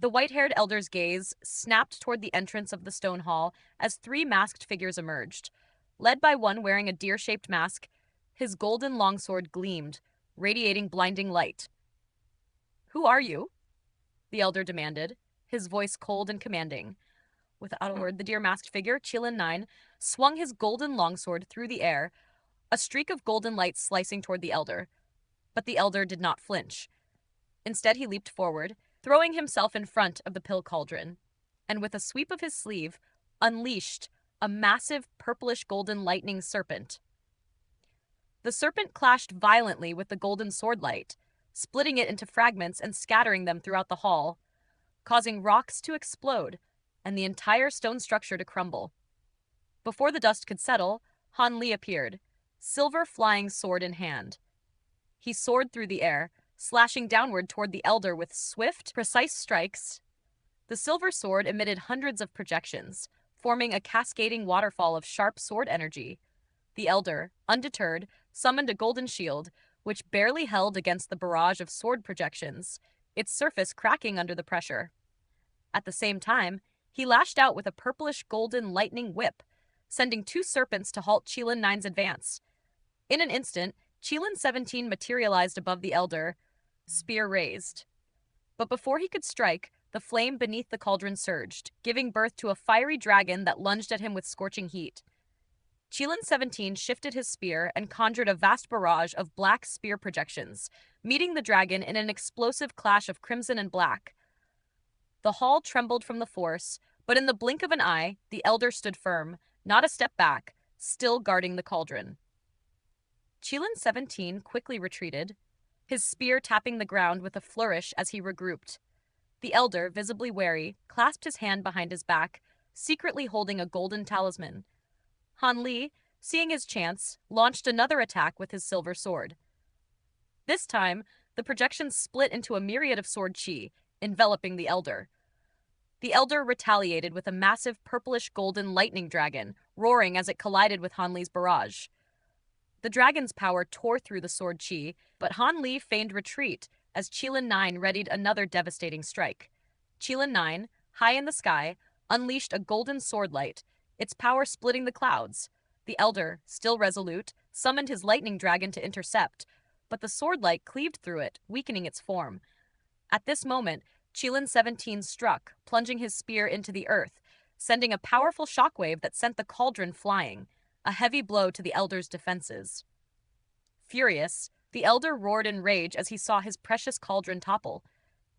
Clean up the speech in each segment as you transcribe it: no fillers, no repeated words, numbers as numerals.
The white-haired elder's gaze snapped toward the entrance of the stone hall as three masked figures emerged. Led by one wearing a deer-shaped mask, his golden longsword gleamed, radiating blinding light. "Who are you?" the elder demanded, his voice cold and commanding. Without a word, the deer-masked figure, Qilin 9, swung his golden longsword through the air, a streak of golden light slicing toward the elder. But the elder did not flinch. Instead, he leaped forward, throwing himself in front of the pill cauldron, and with a sweep of his sleeve, unleashed a massive purplish golden lightning serpent. The serpent clashed violently with the golden sword light, splitting it into fragments and scattering them throughout the hall, causing rocks to explode and the entire stone structure to crumble. Before the dust could settle, Han Li appeared, silver flying sword in hand. He soared through the air, slashing downward toward the elder with swift, precise strikes. The silver sword emitted hundreds of projections, forming a cascading waterfall of sharp sword energy. The elder, undeterred, summoned a golden shield, which barely held against the barrage of sword projections, its surface cracking under the pressure. At the same time, he lashed out with a purplish-golden lightning whip, sending two serpents to halt Qilin 9's advance. In an instant, Qilin 17 materialized above the elder, spear raised. But before he could strike, the flame beneath the cauldron surged, giving birth to a fiery dragon that lunged at him with scorching heat. Qilin 17 shifted his spear and conjured a vast barrage of black spear projections, meeting the dragon in an explosive clash of crimson and black. The hall trembled from the force, but in the blink of an eye, the elder stood firm, not a step back, still guarding the cauldron. Qilin 17 quickly retreated, his spear tapping the ground with a flourish as he regrouped. The elder, visibly wary, clasped his hand behind his back, secretly holding a golden talisman. Han Li, seeing his chance, launched another attack with his silver sword. This time, the projections split into a myriad of sword chi, enveloping the elder. The elder retaliated with a massive purplish-golden lightning dragon, roaring as it collided with Han Li's barrage. The dragon's power tore through the sword chi, but Han Li feigned retreat as Qilin 9 readied another devastating strike. Qilin 9, high in the sky, unleashed a golden sword light, its power splitting the clouds. The elder, still resolute, summoned his lightning dragon to intercept, but the sword light cleaved through it, weakening its form. At this moment, Qilin 17 struck, plunging his spear into the earth, sending a powerful shockwave that sent the cauldron flying, a heavy blow to the elder's defenses. Furious, the elder roared in rage as he saw his precious cauldron topple.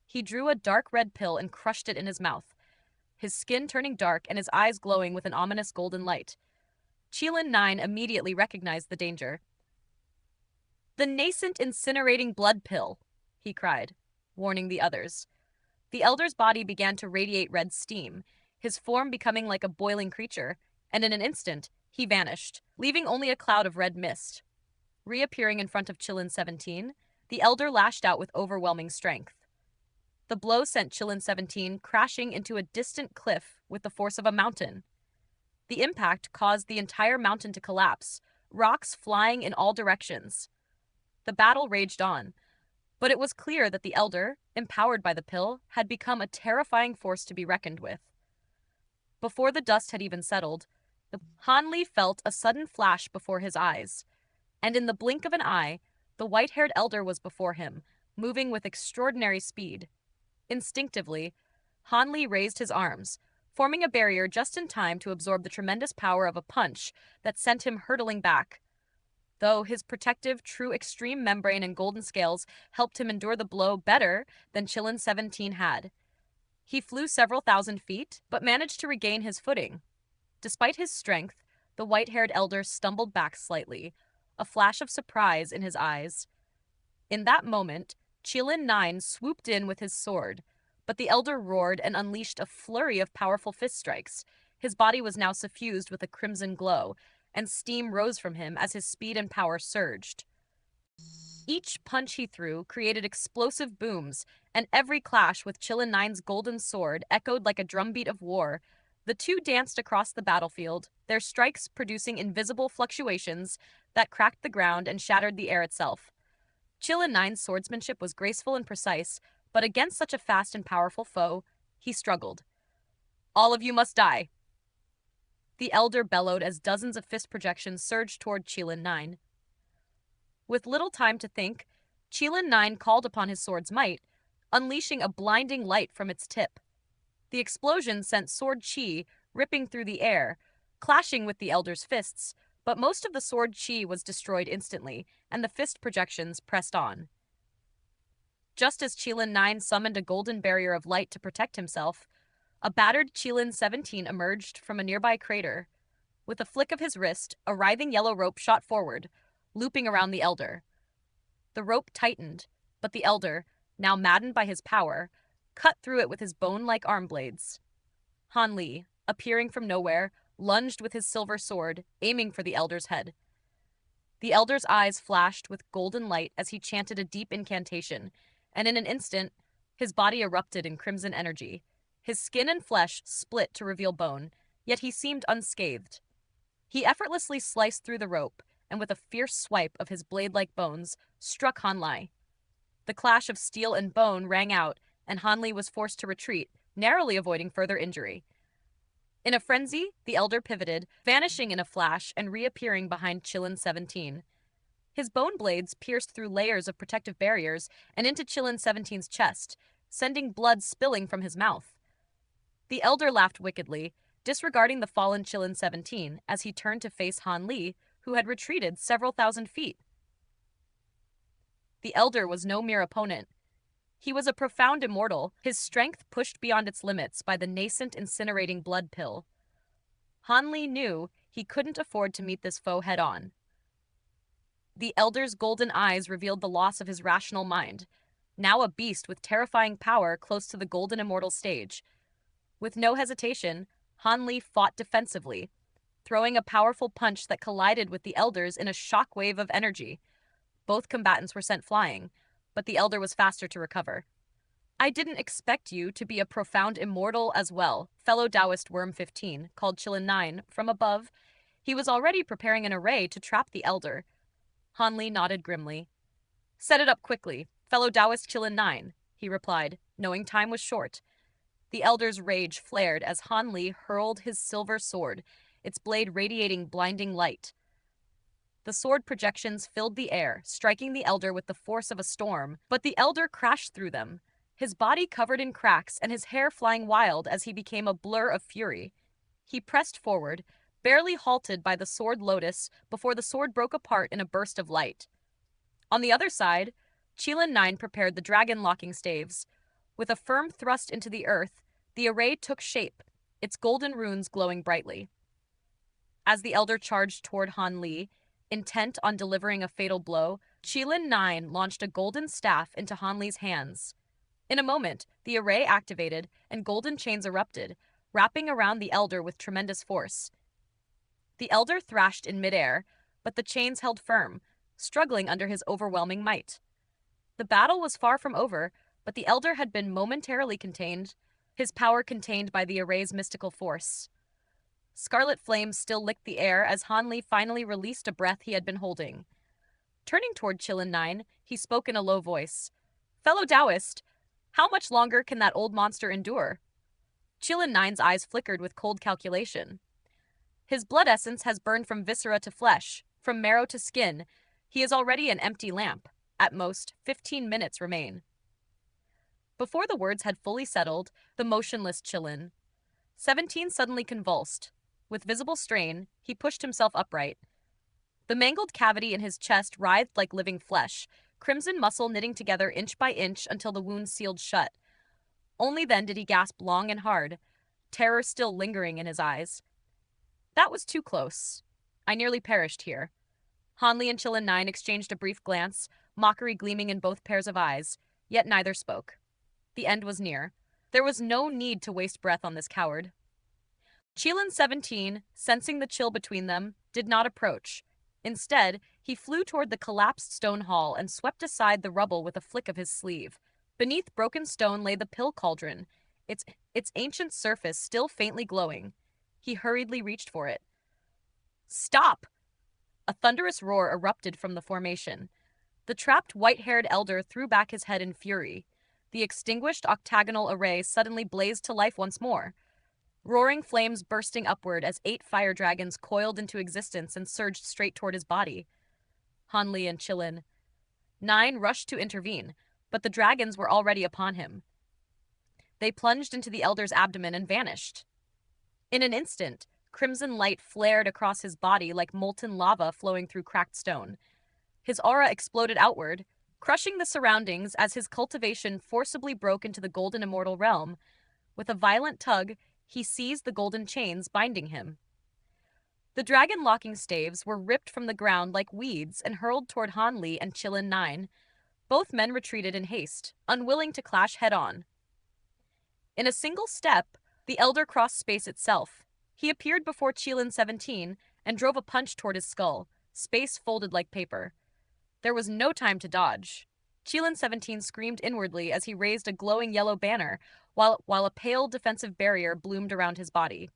He drew a dark red pill and crushed it in his mouth, his skin turning dark and his eyes glowing with an ominous golden light. Qilin 9 immediately recognized the danger. "The nascent incinerating blood pill," he cried, warning the others. The elder's body began to radiate red steam, his form becoming like a boiling creature, and in an instant, he vanished, leaving only a cloud of red mist. Reappearing in front of Qilin 17, the elder lashed out with overwhelming strength. The blow sent Qilin 17 crashing into a distant cliff with the force of a mountain. The impact caused the entire mountain to collapse, rocks flying in all directions. The battle raged on, but it was clear that the elder, empowered by the pill, had become a terrifying force to be reckoned with. Before the dust had even settled, Han Li felt a sudden flash before his eyes, and in the blink of an eye, the white-haired elder was before him, moving with extraordinary speed. Instinctively, Han Li raised his arms, forming a barrier just in time to absorb the tremendous power of a punch that sent him hurtling back. Though his protective, true extreme membrane and golden scales helped him endure the blow better than Qilin 17 had. He flew several thousand feet, but managed to regain his footing. Despite his strength, the white-haired elder stumbled back slightly, a flash of surprise in his eyes. In that moment, Qilin 9 swooped in with his sword, but the elder roared and unleashed a flurry of powerful fist strikes. His body was now suffused with a crimson glow, and steam rose from him as his speed and power surged. Each punch he threw created explosive booms, and every clash with Qilin 9's golden sword echoed like a drumbeat of war. The two danced across the battlefield, their strikes producing invisible fluctuations that cracked the ground and shattered the air itself. Qilin 9's swordsmanship was graceful and precise, but against such a fast and powerful foe, He struggled. All of you must die. The elder bellowed as dozens of fist projections surged toward Qilin 9. With little time to think, Qilin 9 called upon his sword's might, unleashing a blinding light from its tip. The explosion sent sword chi ripping through the air, clashing with the elder's fists, but most of the sword chi was destroyed instantly, and the fist projections pressed on. Just as Qilin 9 summoned a golden barrier of light to protect himself, a battered Qilin 17 emerged from a nearby crater. With a flick of his wrist, a writhing yellow rope shot forward, looping around the elder. The rope tightened, but the elder, now maddened by his power, cut through it with his bone-like arm blades. Han Li, appearing from nowhere, lunged with his silver sword, aiming for the elder's head. The elder's eyes flashed with golden light as he chanted a deep incantation, and in an instant, his body erupted in crimson energy. His skin and flesh split to reveal bone, yet he seemed unscathed. He effortlessly sliced through the rope, and with a fierce swipe of his blade-like bones, struck Han Li. The clash of steel and bone rang out, and Han Li was forced to retreat, narrowly avoiding further injury. In a frenzy, the elder pivoted, vanishing in a flash and reappearing behind Qilin 17. His bone blades pierced through layers of protective barriers and into Qilin 17's chest, sending blood spilling from his mouth. The elder laughed wickedly, disregarding the fallen Qilin 17 as he turned to face Han Li, who had retreated several thousand feet. The elder was no mere opponent. He was a profound immortal, his strength pushed beyond its limits by the nascent incinerating blood pill. Han Li knew he couldn't afford to meet this foe head-on. The elder's golden eyes revealed the loss of his rational mind, now a beast with terrifying power close to the golden immortal stage. With no hesitation, Han Li fought defensively, throwing a powerful punch that collided with the elder's in a shockwave of energy. Both combatants were sent flying, but the elder was faster to recover. I didn't expect you to be a profound immortal as well, fellow Taoist Worm 15, called Qilin 9, from above. He was already preparing an array to trap the elder. Han Li nodded grimly. Set it up quickly, fellow Taoist Qilin 9, he replied, knowing time was short. The elder's rage flared as Han Li hurled his silver sword, its blade radiating blinding light. The sword projections filled the air, striking the elder with the force of a storm, but the elder crashed through them, his body covered in cracks and his hair flying wild as he became a blur of fury. He pressed forward, barely halted by the sword lotus before the sword broke apart in a burst of light. On the other side, Qilin 9 prepared the dragon-locking staves. With a firm thrust into the earth, the array took shape, its golden runes glowing brightly. As the elder charged toward Han Li, intent on delivering a fatal blow, Qilin 9 launched a golden staff into Han Li's hands. In a moment, the array activated and golden chains erupted, wrapping around the elder with tremendous force. The elder thrashed in midair, but the chains held firm, struggling under his overwhelming might. The battle was far from over, but the elder had been momentarily contained, his power contained by the array's mystical force. Scarlet flames still licked the air as Han Li finally released a breath he had been holding. Turning toward Qilin 9, he spoke in a low voice. Fellow Taoist, how much longer can that old monster endure? Qilin 9's eyes flickered with cold calculation. His blood essence has burned from viscera to flesh, from marrow to skin. He is already an empty lamp. At most, 15 minutes remain. Before the words had fully settled, the motionless Qilin 17 suddenly convulsed. With visible strain, he pushed himself upright. The mangled cavity in his chest writhed like living flesh, crimson muscle knitting together inch by inch until the wound sealed shut. Only then did he gasp long and hard, terror still lingering in his eyes. That was too close. I nearly perished here. Han Li and Qilin 9 exchanged a brief glance, mockery gleaming in both pairs of eyes, yet neither spoke. The end was near. There was no need to waste breath on this coward. Qilin 17, sensing the chill between them, did not approach. Instead, he flew toward the collapsed stone hall and swept aside the rubble with a flick of his sleeve. Beneath broken stone lay the pill cauldron, its ancient surface still faintly glowing. He hurriedly reached for it. Stop! A thunderous roar erupted from the formation. The trapped white-haired elder threw back his head in fury. the extinguished octagonal array suddenly blazed to life once more, roaring flames bursting upward as 8 fire dragons coiled into existence and surged straight toward his body. Hanli and Chillin. 9 rushed to intervene, but the dragons were already upon him. They plunged into the elder's abdomen and vanished. In an instant, crimson light flared across his body like molten lava flowing through cracked stone. His aura exploded outward, crushing the surroundings as his cultivation forcibly broke into the golden immortal realm. With a violent tug, he seized the golden chains binding him. The dragon-locking staves were ripped from the ground like weeds and hurled toward Hanli and Chillin 9. Both men retreated in haste, unwilling to clash head-on. In a single step, the elder crossed space itself. He appeared before Chillin 17 and drove a punch toward his skull, space folded like paper. There was no time to dodge. Chillin 17 screamed inwardly as he raised a glowing yellow banner, while a pale defensive barrier bloomed around his body.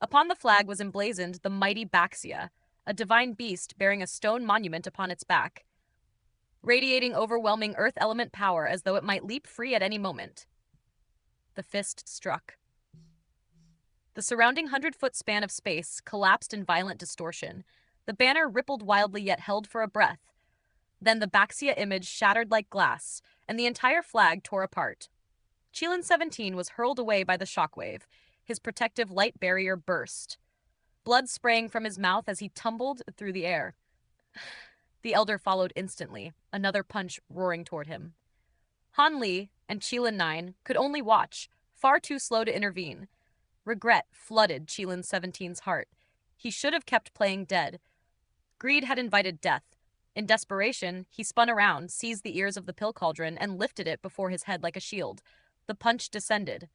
Upon the flag was emblazoned the mighty Baxia, a divine beast bearing a stone monument upon its back, radiating overwhelming earth element power as though it might leap free at any moment. The fist struck. The surrounding 100-foot span of space collapsed in violent distortion. The banner rippled wildly yet held for a breath. Then the Baxia image shattered like glass, and the entire flag tore apart. Chillin 17 was hurled away by the shockwave. His protective light barrier burst, blood spraying from his mouth as he tumbled through the air. The elder followed instantly, another punch roaring toward him. Hanli and Chillin 9 could only watch, far too slow to intervene. Regret flooded Chillin 17's heart. He should have kept playing dead. Greed had invited death. In desperation, he spun around, seized the ears of the pill cauldron, and lifted it before his head like a shield. The punch descended.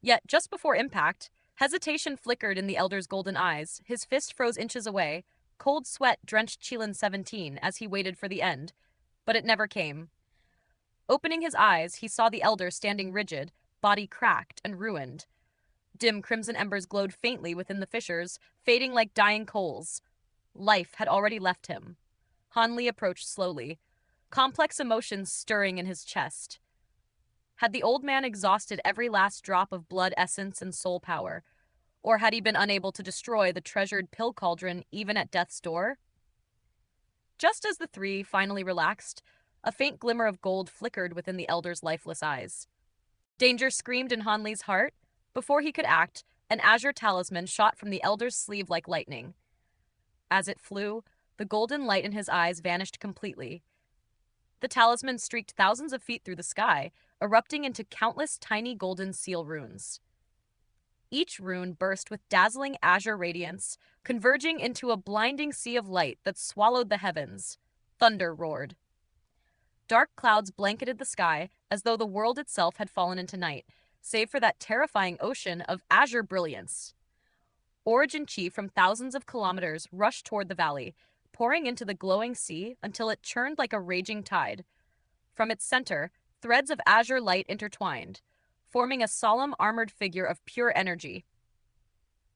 Yet, just before impact, hesitation flickered in the elder's golden eyes. His fist froze inches away. Cold sweat drenched Chillin 17 as he waited for the end. But it never came. Opening his eyes, he saw the elder standing rigid, body cracked and ruined. Dim crimson embers glowed faintly within the fissures, fading like dying coals. Life had already left him. Hanli approached slowly, complex emotions stirring in his chest. Had the old man exhausted every last drop of blood essence and soul power? Or had he been unable to destroy the treasured pill cauldron even at death's door? Just as the three finally relaxed, a faint glimmer of gold flickered within the elder's lifeless eyes. Danger screamed in Hanli's heart. Before he could act, an azure talisman shot from the elder's sleeve like lightning. As it flew, the golden light in his eyes vanished completely. The talisman streaked thousands of feet through the sky, erupting into countless tiny golden seal runes. Each rune burst with dazzling azure radiance, converging into a blinding sea of light that swallowed the heavens. Thunder roared. Dark clouds blanketed the sky as though the world itself had fallen into night, save for that terrifying ocean of azure brilliance. Origin Chi from thousands of kilometers rushed toward the valley, pouring into the glowing sea until it churned like a raging tide. From its center, threads of azure light intertwined, forming a solemn armored figure of pure energy.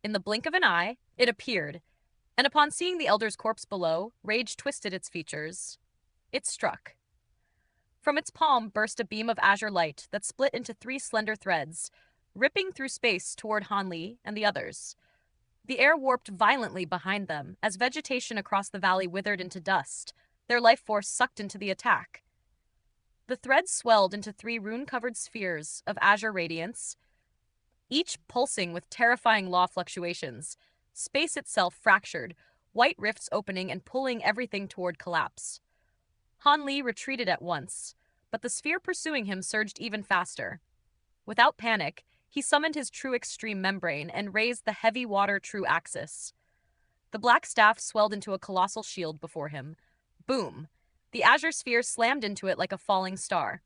In the blink of an eye, it appeared, and upon seeing the elder's corpse below, rage twisted its features. It struck. From its palm burst a beam of azure light that split into 3 slender threads, ripping through space toward Hanli and the others. The air warped violently behind them as vegetation across the valley withered into dust, their life force sucked into the attack. The threads swelled into 3 rune-covered spheres of azure radiance, each pulsing with terrifying law fluctuations. Space itself fractured, white rifts opening and pulling everything toward collapse. Hanli retreated at once, but the sphere pursuing him surged even faster. Without panic, he summoned his true extreme membrane and raised the heavy water true axis. The black staff swelled into a colossal shield before him. Boom! The azure sphere slammed into it like a falling star.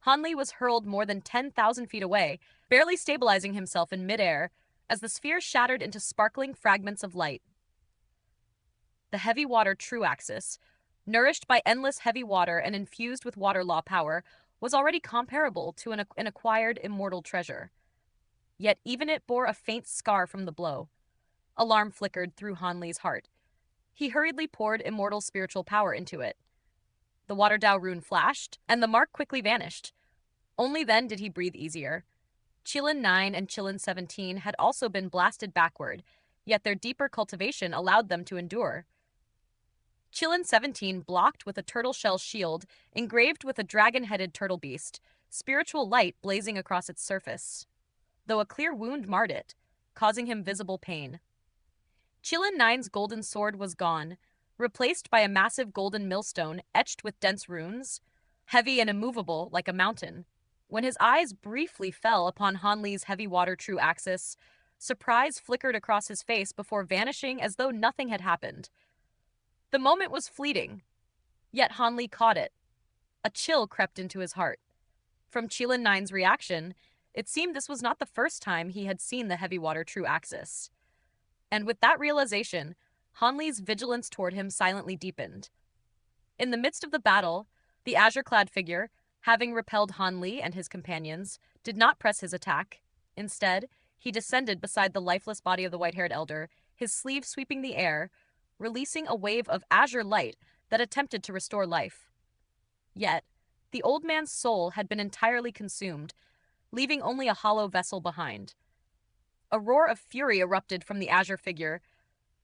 Hanli was hurled more than 10,000 feet away, barely stabilizing himself in midair, as the sphere shattered into sparkling fragments of light. The heavy water true axis, nourished by endless heavy water and infused with water law power, was already comparable to an acquired immortal treasure. Yet even it bore a faint scar from the blow. Alarm flickered through Hanli's heart. He hurriedly poured immortal spiritual power into it. The Water Dao rune flashed, and the mark quickly vanished. Only then did he breathe easier. Qilin 9 and Qilin 17 had also been blasted backward, yet their deeper cultivation allowed them to endure. Qilin 17 blocked with a turtle shell shield engraved with a dragon-headed turtle beast, spiritual light blazing across its surface, though a clear wound marred it, causing him visible pain. Qilin 9's golden sword was gone, replaced by a massive golden millstone etched with dense runes, heavy and immovable like a mountain. When his eyes briefly fell upon Han Li's heavy water true axis, surprise flickered across his face before vanishing as though nothing had happened. The moment was fleeting, yet Han Li caught it. A chill crept into his heart. From Qilin 9's reaction, it seemed this was not the first time he had seen the heavy water true axis. And with that realization, Han Li's vigilance toward him silently deepened. In the midst of the battle, the azure-clad figure, having repelled Han Li and his companions, did not press his attack. Instead, he descended beside the lifeless body of the white-haired elder, his sleeve sweeping the air, releasing a wave of azure light that attempted to restore life. Yet, the old man's soul had been entirely consumed, leaving only a hollow vessel behind. A roar of fury erupted from the azure figure.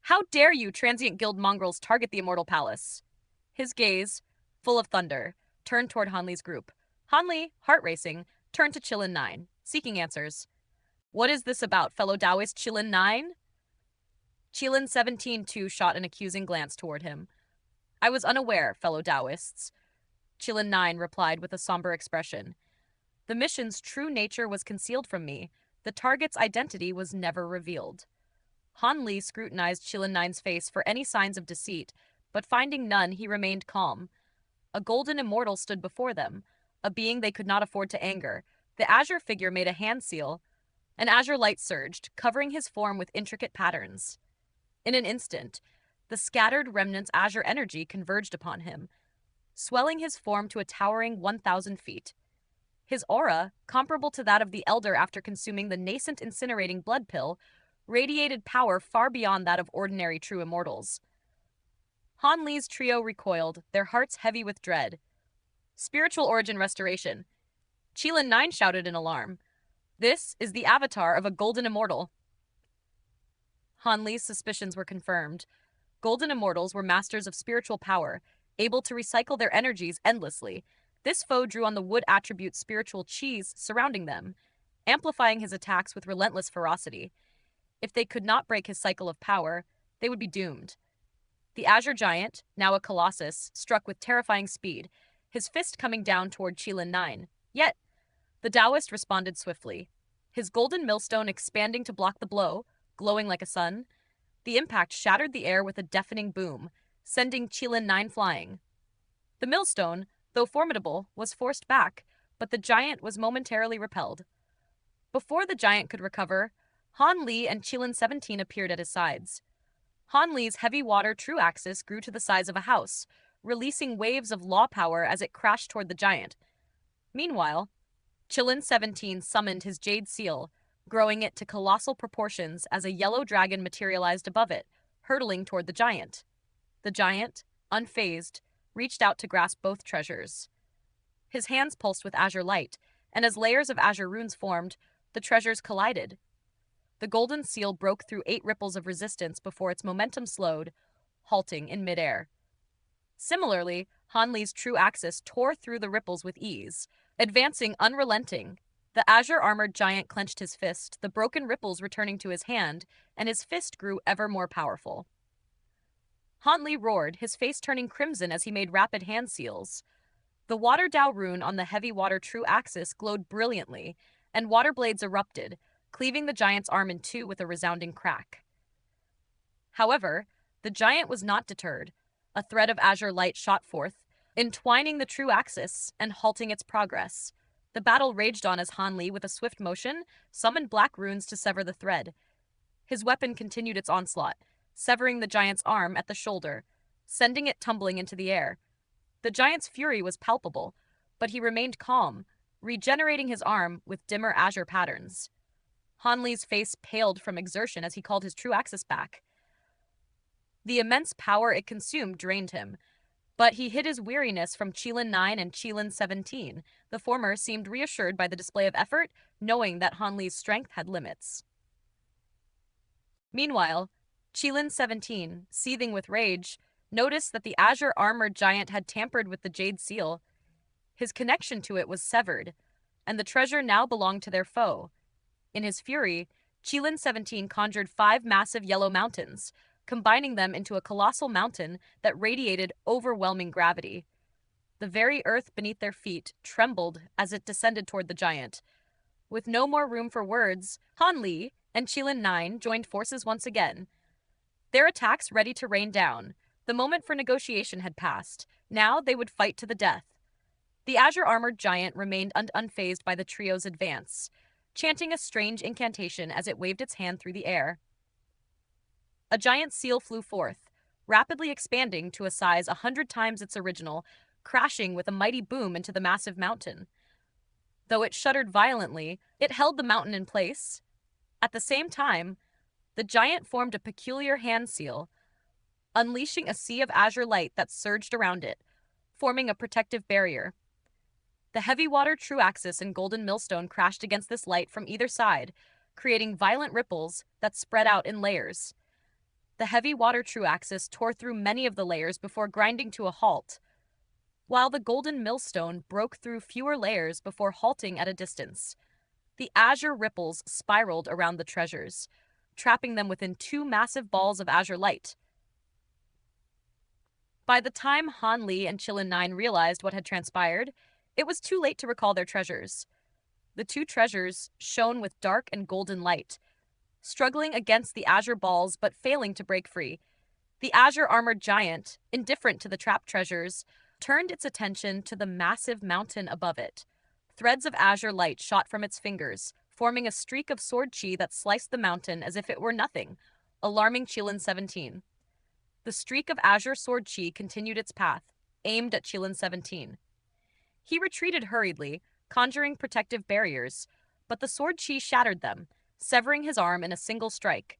"How dare you, transient guild mongrels, target the Immortal Palace?" His gaze, full of thunder, turned toward Han Li's group. Han Li, heart racing, turned to Qilin 9, seeking answers. "What is this about, fellow Taoist Qilin 9? Qilin 17 too shot an accusing glance toward him. "I was unaware, fellow Taoists," Qilin 9 replied with a somber expression. "The mission's true nature was concealed from me. The target's identity was never revealed." Han Li scrutinized Qilin 9's face for any signs of deceit, but finding none, he remained calm. A golden immortal stood before them, a being they could not afford to anger. The azure figure made a hand seal. An azure light surged, covering his form with intricate patterns. In an instant, the scattered remnants' azure energy converged upon him, swelling his form to a towering 1,000 feet. His aura, comparable to that of the Elder after consuming the nascent incinerating blood pill, radiated power far beyond that of ordinary true immortals. Han Li's trio recoiled, their hearts heavy with dread. "Spiritual origin restoration," Qilin 9 shouted in alarm. "This is the avatar of a golden immortal." Han Li's suspicions were confirmed. Golden immortals were masters of spiritual power, able to recycle their energies endlessly. This foe drew on the wood attribute spiritual qis surrounding them, amplifying his attacks with relentless ferocity. If they could not break his cycle of power, they would be doomed. The azure giant, now a colossus, struck with terrifying speed, his fist coming down toward Qilin 9. Yet, the Taoist responded swiftly, his golden millstone expanding to block the blow, glowing like a sun. The impact shattered the air with a deafening boom, sending Qilin 9 flying. The millstone, though formidable, was forced back, but the giant was momentarily repelled. Before the giant could recover, Han Li and Qilin 17 appeared at his sides. Han Li's heavy water true axis grew to the size of a house, releasing waves of law power as it crashed toward the giant. Meanwhile, Qilin 17 summoned his jade seal, growing it to colossal proportions as a yellow dragon materialized above it, hurtling toward the giant. The giant, unfazed, reached out to grasp both treasures. His hands pulsed with azure light, and as layers of azure runes formed, the treasures collided. The golden seal broke through 8 ripples of resistance before its momentum slowed, halting in midair. Similarly, Han Li's true axis tore through the ripples with ease, advancing unrelenting. The azure-armored giant clenched his fist, the broken ripples returning to his hand, and his fist grew ever more powerful. Han Li roared, his face turning crimson as he made rapid hand seals. The Water Dao rune on the heavy water true axis glowed brilliantly, and water blades erupted, cleaving the giant's arm in two with a resounding crack. However, the giant was not deterred. A thread of azure light shot forth, entwining the true axis and halting its progress. The battle raged on as Han Li, with a swift motion, summoned black runes to sever the thread. His weapon continued its onslaught, severing the giant's arm at the shoulder, sending it tumbling into the air. The giant's fury was palpable, but he remained calm, regenerating his arm with dimmer azure patterns. Han Li's face paled from exertion as he called his true axis back. The immense power it consumed drained him. But he hid his weariness from Qilin 9 and Qilin 17. The former seemed reassured by the display of effort, knowing that Han Li's strength had limits. Meanwhile, Qilin 17, seething with rage, noticed that the azure armored giant had tampered with the Jade Seal. His connection to it was severed, and the treasure now belonged to their foe. In his fury, Qilin 17 conjured 5 massive yellow mountains, combining them into a colossal mountain that radiated overwhelming gravity. The very earth beneath their feet trembled as it descended toward the giant. With no more room for words, Han Li and Qilin 9 joined forces once again, their attacks ready to rain down. The moment for negotiation had passed. Now they would fight to the death. The azure armored giant remained unfazed by the trio's advance, chanting a strange incantation as it waved its hand through the air. A giant seal flew forth, rapidly expanding to a size 100 times its original, crashing with a mighty boom into the massive mountain. Though it shuddered violently, it held the mountain in place. At the same time, the giant formed a peculiar hand seal, unleashing a sea of azure light that surged around it, forming a protective barrier. The heavy water true axis and golden millstone crashed against this light from either side, creating violent ripples that spread out in layers. The heavy water true axis tore through many of the layers before grinding to a halt, while the golden millstone broke through fewer layers before halting at a distance. The azure ripples spiraled around the treasures, trapping them within 2 massive balls of azure light. By the time Han Li and Qilin 9 realized what had transpired, it was too late to recall their treasures. The 2 treasures shone with dark and golden light, struggling against the azure balls but failing to break free. The azure armored giant, indifferent to the trapped treasures, turned its attention to the massive mountain above it. Threads of azure light shot from its fingers, forming a streak of sword chi that sliced the mountain as if it were nothing, alarming Qilin 17. The streak of azure sword chi continued its path, aimed at Qilin 17. He retreated hurriedly, conjuring protective barriers, but the sword chi shattered them, severing his arm in a single strike.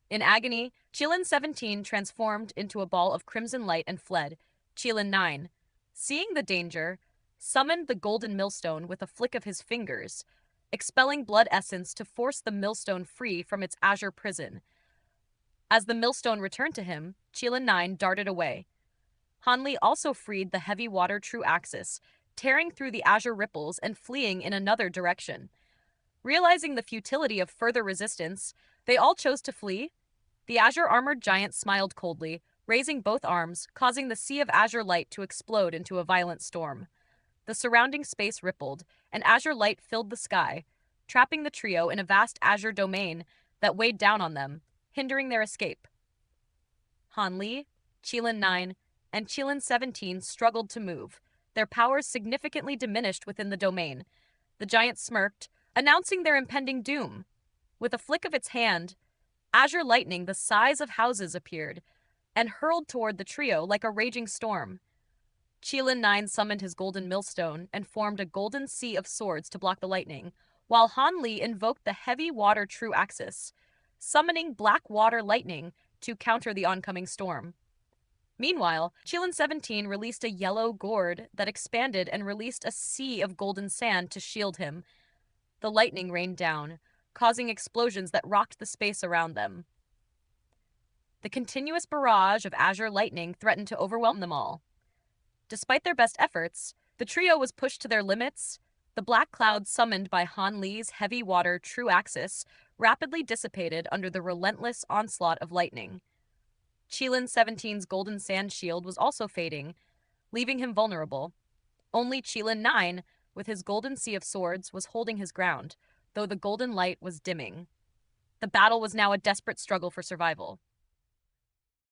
In agony, Qilin 17 transformed into a ball of crimson light and fled. Qilin 9, seeing the danger, summoned the golden millstone with a flick of his fingers, expelling blood essence to force the millstone free from its azure prison. As the millstone returned to him, Qilin 9 darted away. Han Li also freed the heavy water true axis, tearing through the azure ripples and fleeing in another direction. Realizing the futility of further resistance, they all chose to flee. The azure armored giant smiled coldly, raising both arms, causing the sea of azure light to explode into a violent storm. The surrounding space rippled, and azure light filled the sky, trapping the trio in a vast azure domain that weighed down on them, hindering their escape. Han Li, Qilin 9, and Qilin 17 struggled to move, their powers significantly diminished within the domain. The giant smirked, announcing their impending doom. With a flick of its hand, azure lightning the size of houses appeared, and hurled toward the trio like a raging storm. Qilin 9 summoned his golden millstone and formed a golden sea of swords to block the lightning, while Han Li invoked the heavy water true axis, summoning black water lightning to counter the oncoming storm. Meanwhile, Qilin 17 released a yellow gourd that expanded and released a sea of golden sand to shield him. The lightning rained down, causing explosions that rocked the space around them. The continuous barrage of azure lightning threatened to overwhelm them all. Despite their best efforts, the trio was pushed to their limits. The black cloud summoned by Han Li's heavy water true axis rapidly dissipated under the relentless onslaught of lightning. Qilin 17's golden sand shield was also fading, leaving him vulnerable. Only Qilin 9, with his golden sea of swords, was holding his ground, though the golden light was dimming. The battle was now a desperate struggle for survival.